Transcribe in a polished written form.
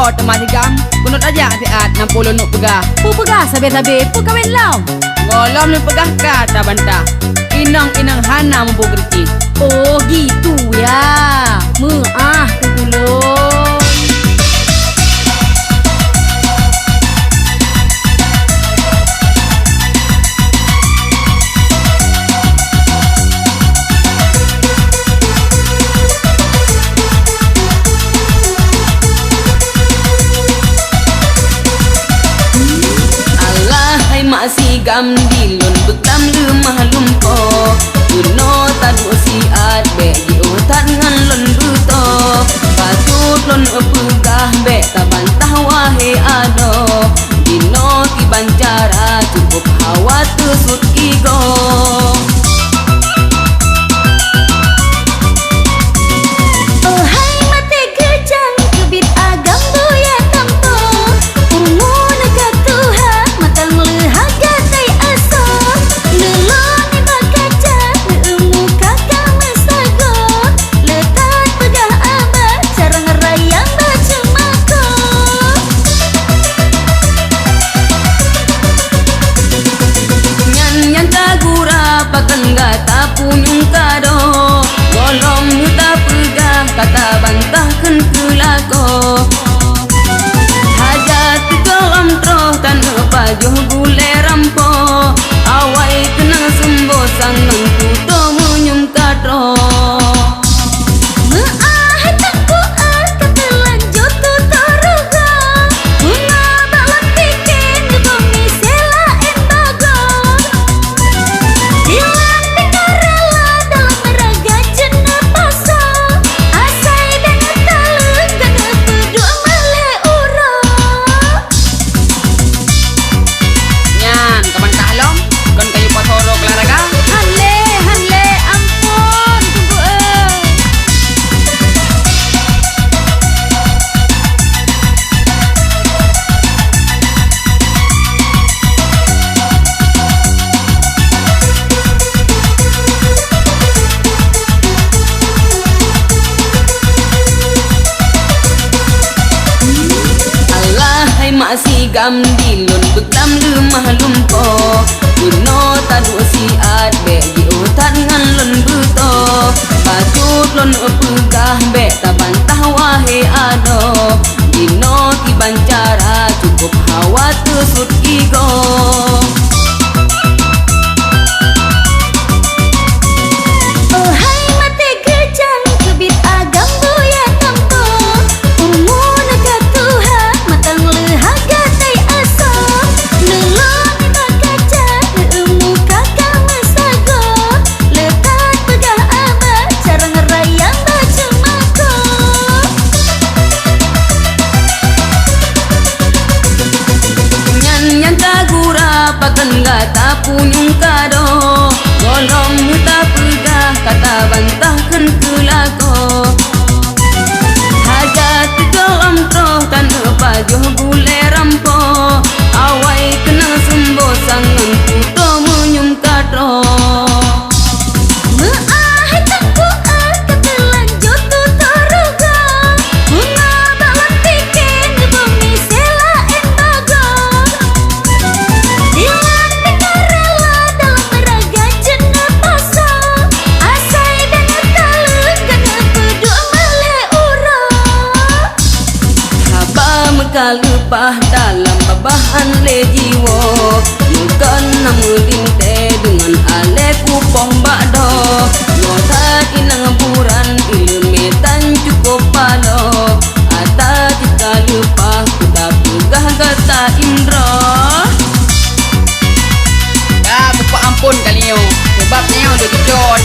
to temat higam. Kunut aja hati-hat 60 nuk pegah. Pu pegah sabe-sabe, pu kawin lau. Ngolom ni pegah kata bantah. Inang-inang hana mampu kerti. Oh gitu ya. Maah ke gulung. Masih gam dilun bekam lemah lumpo Uno tadu siat be di utat ngan lon buto Patut lon pegah be tabantah wahe ado Dino ki bancara cukup hawa tusut igo punyung kado golong muta pegah kata bantahkan kelako hajat golong troh tan pajuh gule rampo awai tenang sembo sangan puto munyum kadro masih gam dilun bekam lemah lumpo Uno tadu siat be di utat ngan lon buto Patut lon pegah be tabantah wahe ado Dino ki bancara cukup hawa tusut igo Gata punyung kado golong muta pegah kata bantahkan kelako hajat golong troh tan pajuh gule rampo awai kenang sembo sangan puto munyum kadro kalupah dalam babahan le jiwo Nukan namu dinte dengan ale kupong bakdo Ngotat inang buran ilmetan cukup palo Ata jika lupah kuda pegah kata indro Ya bepa ampun kalian sebabnya udah dijot